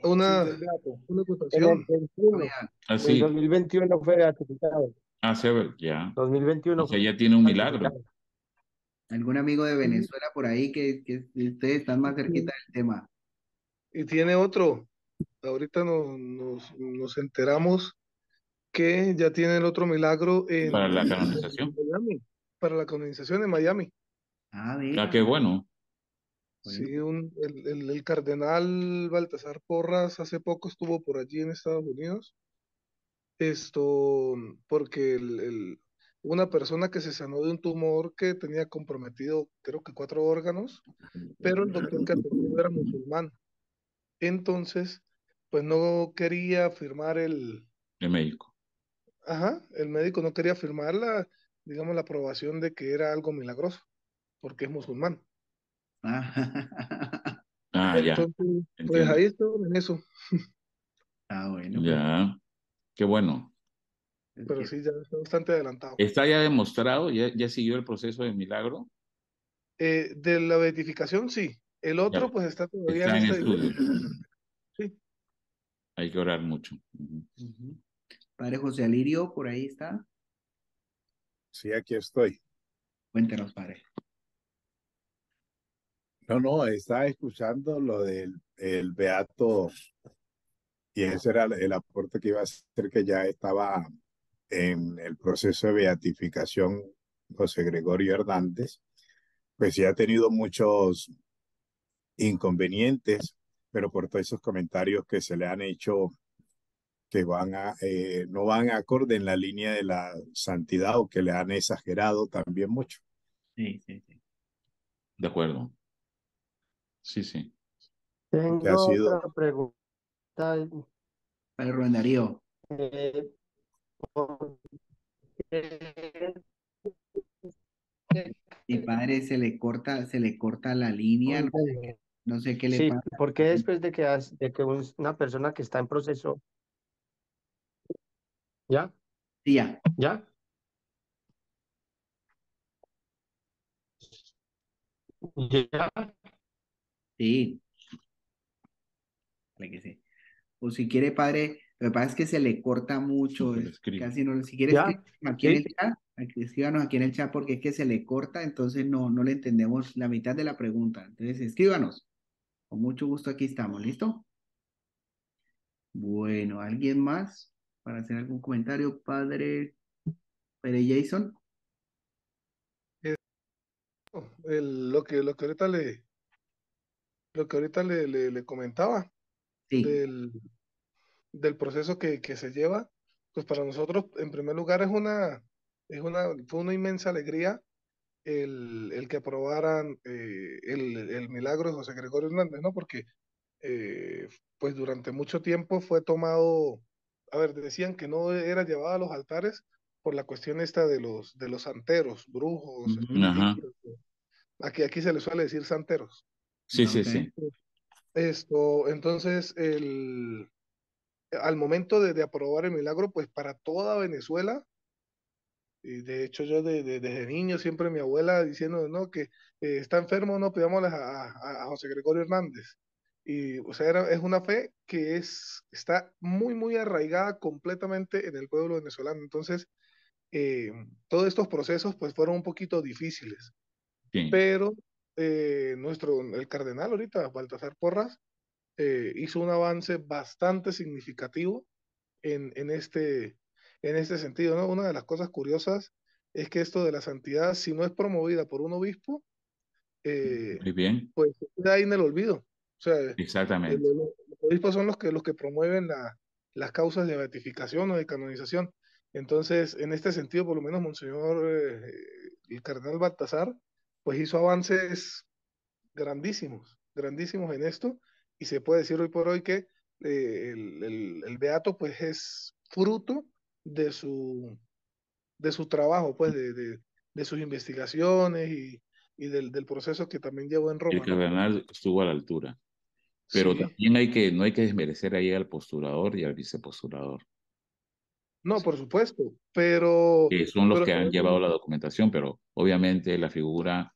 una, ya es beato. una En el acotación. 21, Vea, en el Así, 2021 fue beatificado. sí, a ver, ya. O 2021 sea, fue ya tiene un milagro. beatificado. algún amigo de Y, Venezuela por ahí que ustedes están más cerquita del tema. y tiene otro. Ahorita nos enteramos que ya tiene el otro milagro Para la en canonización. Miami, para la canonización en Miami. Ah, Ah, vea, qué bueno. bueno, Sí, el cardenal Baltasar Porras hace poco estuvo por allí en Estados Unidos. Esto, porque una persona que se sanó de un tumor que tenía comprometido, creo que 4 órganos, pero el doctor que atendió era musulmán. Entonces, pues no quería firmar El médico. el médico no quería firmar digamos, la aprobación de que era algo milagroso, porque es musulmán. ah, Ah, ya, Entonces, pues entiendo. ahí estoy en eso, bueno, pues, Ya, qué bueno. es pero que, sí, ya está bastante adelantado. ¿Está ya demostrado? ¿Ya siguió el proceso de milagro? De la beatificación, sí. El Ya, otro, pues está todavía en está en esta. estudio. Sí, Hay que orar mucho. Ujú. ujú. Padre José Alirio, por ahí está. Sí, aquí estoy. Cuéntenos, padre. No, no, estaba escuchando lo del el Beato y ese era el aporte que iba a hacer que ya estaba en el proceso de beatificación José Gregorio Hernández, pues sí ha tenido muchos inconvenientes, pero por todos esos comentarios que se le han hecho que no van acorde en la línea de la santidad o que le han exagerado también mucho. Sí, sí, sí. De acuerdo. Sí, sí. Que ha Tengo sido, otra pregunta. Padre Rubén Darío. eh, ¿por qué Y padre, se le corta la línea, no sé qué le sí, pasa. porque después de que una persona que está en proceso, ¿ya? Sí, ya, ¿Ya? ¿Ya? sí, claro que sí. O si quiere, padre, lo que pasa es que se le corta mucho, Lo escribe. casi no, si quiere ¿Ya? escribir aquí en ¿Sí? el chat, Escríbanos aquí en el chat porque es que se le corta, entonces no le entendemos la mitad de la pregunta. Entonces, escríbanos. Con mucho gusto aquí estamos. ¿Listo? Bueno, ¿alguien más para hacer algún comentario, padre Jason? Lo que ahorita le comentaba Sí. del, del proceso que se lleva, pues para nosotros, en primer lugar, fue una inmensa alegría el que aprobaran el milagro de José Gregorio Hernández, ¿no? Porque pues durante mucho tiempo fue tomado, a ver, decían que no era llevado a los altares por la cuestión esta de los santeros, brujos, Ujú. Ajá. espiritistas. Aquí se les suele decir santeros. Sí, sí, Ok. sí. Entonces, al momento de aprobar el milagro, pues para toda Venezuela, y de hecho yo desde niño siempre mi abuela diciendo, no, que está enfermo, no, pidámosle a José Gregorio Hernández. Y, o sea, es una fe que está muy, muy arraigada completamente en el pueblo venezolano. Entonces, todos estos procesos pues fueron un poquito difíciles, Sí. pero el cardenal ahorita, Baltasar Porras, hizo un avance bastante significativo en en este sentido, ¿no? Una de las cosas curiosas es que esto de la santidad, si no es promovida por un obispo, Muy bien. pues se queda ahí en el olvido. O sea, Exactamente. los obispos son los que promueven las causas de beatificación o de canonización. Entonces, en este sentido, por lo menos Monseñor, el cardenal Baltasar, pues hizo avances grandísimos, grandísimos en esto, y se puede decir hoy por hoy que el beato pues es fruto de de su trabajo, pues de sus investigaciones y del proceso que también llevó en El Roma, ¿no? cardenal estuvo a la altura. Pero Sí, también no hay que desmerecer ahí al postulador y al vicepostulador, no, por supuesto, que son los pero que han también, llevado la documentación, pero obviamente la figura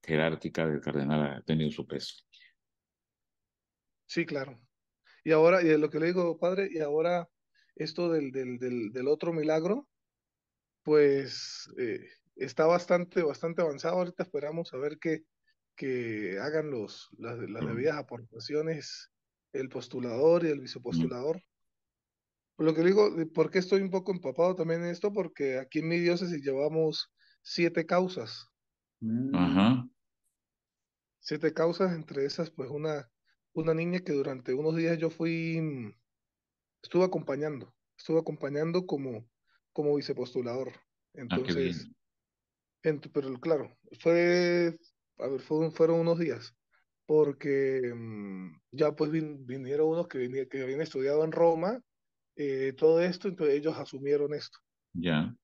jerárquica del cardenal ha tenido su peso. sí, claro. Y ahora, y lo que le digo, padre, y ahora esto del otro milagro, pues está bastante avanzado. Ahorita esperamos a ver que hagan las debidas aportaciones el postulador y el Mm. vicepostulador. Por lo que digo, ¿por qué estoy un poco empapado también en esto? Porque aquí en mi diócesis llevamos 7 causas. Mm, Ajá. 7 causas, entre esas, pues una niña que durante unos días estuve estuve acompañando como vicepostulador. Ah, qué Entonces, bien. pero claro, a ver, fueron unos días, porque ya pues vinieron unos que habían estudiado en Roma, todo esto, entonces ellos asumieron esto. Ya.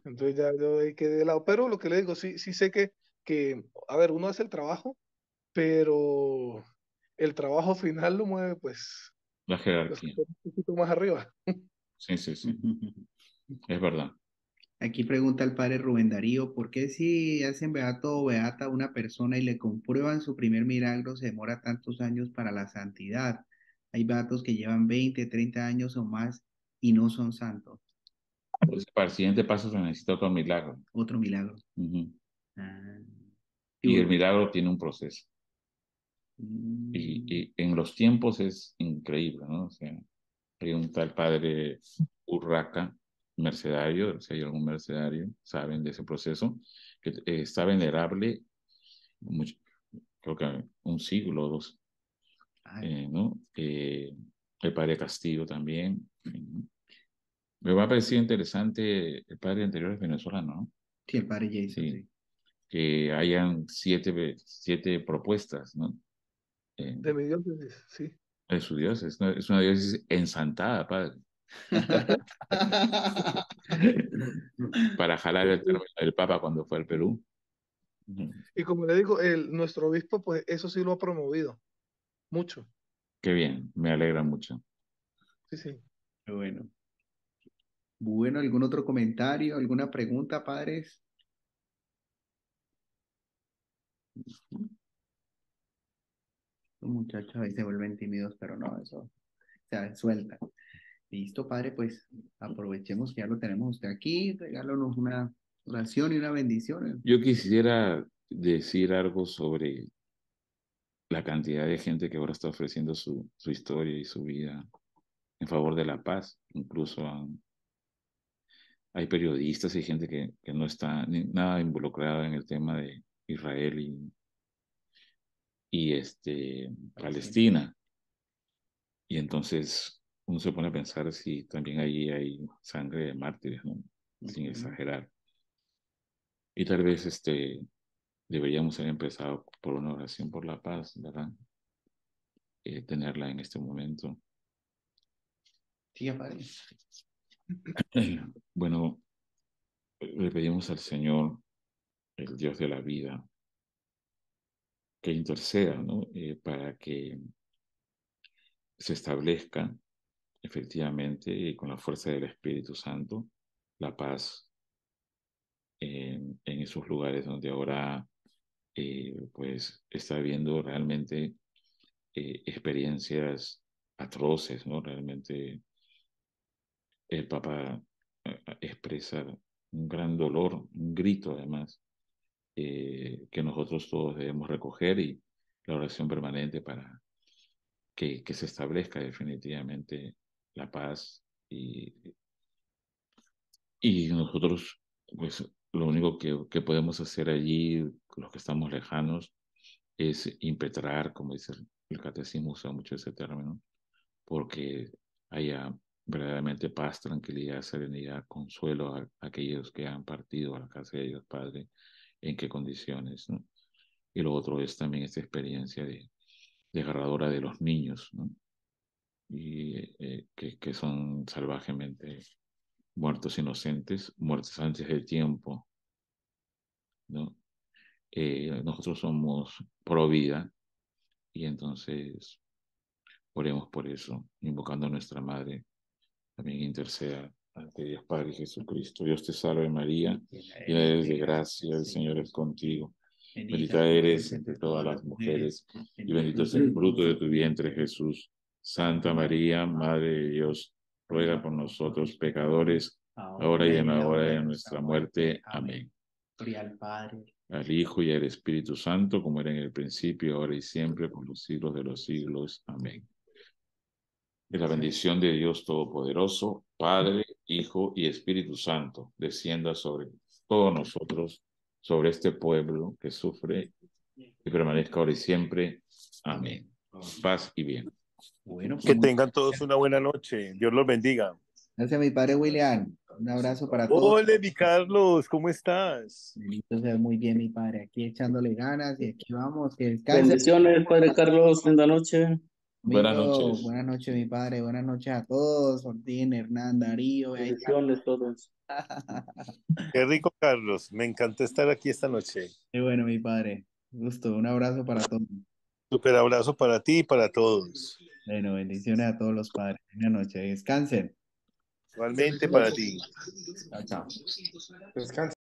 Entonces ya yo ahí quedé de lado. Pero lo que le digo, sí sé a ver, uno hace el trabajo, pero el trabajo final lo mueve pues La los que jerarquía. están un poquito más arriba. Sí, sí, sí. Es verdad. Aquí pregunta el padre Rubén Darío, ¿por qué si hacen beato o beata a una persona y le comprueban su primer milagro se demora tantos años para la santidad? Hay beatos que llevan 20, 30 años o más y no son santos. Pues para el siguiente paso se necesita otro milagro. Otro milagro. Ujú. Ah, y Y el bueno, milagro tiene un proceso. mm, Y en los tiempos es increíble, ¿no? O sea, hay un tal padre Urraca, mercedario, si hay algún mercedario, saben de ese proceso, que está venerable, mucho- creo que un siglo o dos, ay, ¿no? El padre Castillo también. Me va a parecer interesante, el padre anterior es venezolano, ¿no? sí, el padre Jason, Sí, sí. que hayan siete propuestas, ¿no? Eh, De mi diócesis, sí. de su Dios, es una diócesis ensantada, padre, para jalar el término del Papa cuando fue al Perú. Ujú. Y como le digo, nuestro obispo, pues eso sí lo ha promovido mucho. Qué bien, me alegra mucho. Sí, sí. Bueno, bueno, ¿algún otro comentario, alguna pregunta, padres? Los muchachos ahí se vuelven tímidos, pero no, eso se suelta. Listo, padre, pues aprovechemos que ya lo tenemos usted aquí, regálanos oración y una bendición. Yo quisiera decir algo sobre la cantidad de gente que ahora está ofreciendo su historia y su vida en favor de la paz. Incluso hay periodistas y gente que no está nada involucrada en el tema de Israel y Palestina. Y entonces uno se pone a pensar si también allí hay sangre de mártires, ¿no? Sin exagerar. Y tal vez deberíamos haber empezado por una oración por la paz, ¿verdad? Tenerla en este momento. Sí, padre. Bueno, le pedimos al Señor, el Dios de la vida, que interceda, ¿no? Para que se establezca efectivamente con la fuerza del Espíritu Santo la paz en esos lugares donde ahora pues está habiendo realmente experiencias atroces, ¿no? Realmente el Papa expresa un gran dolor, un grito además, que nosotros todos debemos recoger y la oración permanente para que se establezca definitivamente la paz y nosotros, pues lo único que podemos hacer allí, los que estamos lejanos, es impetrar, como dice el catecismo, usa mucho ese término, porque haya verdaderamente paz, tranquilidad, serenidad, consuelo a aquellos que han partido a la casa de Dios Padre, en qué condiciones, ¿no? Y lo otro es también esta experiencia de desgarradora de los niños, ¿no? Y que son salvajemente muertos inocentes, muertos antes del tiempo, ¿no? Nosotros somos pro vida y entonces oremos por eso, invocando a nuestra Madre, también interceda ante Dios Padre Jesucristo. Dios te salve María, llena eres de gracia, el Señor es contigo. Bendita eres entre todas las mujeres y bendito es el fruto de tu vientre Jesús. Santa María, Madre de Dios, ruega por nosotros pecadores, ahora y en la hora de nuestra muerte. Amén. Gloria al Padre, Al Hijo y al Espíritu Santo, como era en el principio, ahora y siempre, por los siglos de los siglos. Amén. Que la bendición de Dios Todopoderoso, Padre, Hijo y Espíritu Santo, descienda sobre todos nosotros, sobre este pueblo que sufre y permanezca ahora y siempre. Amén. Paz y bien. bueno, Que pues tengan todos una buena noche. Dios los bendiga. gracias a mi padre William. Un abrazo para todos. Hola, mi Carlos, ¿cómo estás? Bendito sea muy bien mi padre. Aquí echándole ganas y aquí vamos. Que descanse. Bendiciones, Padre Carlos, linda noche. Buenas Amigo, noches. buenas noches, mi padre. Buenas noches a todos. Ortín, Hernán, Darío. Ahí está. Bendiciones todos. Qué rico, Carlos. Me encantó estar aquí esta noche. Qué bueno, mi padre. Gusto. Un abrazo para todos. Súper abrazo para ti y para todos. Bueno, bendiciones a todos los padres. Buenas noches. Descansen. Igualmente para ti. Chao, chao. Descansa.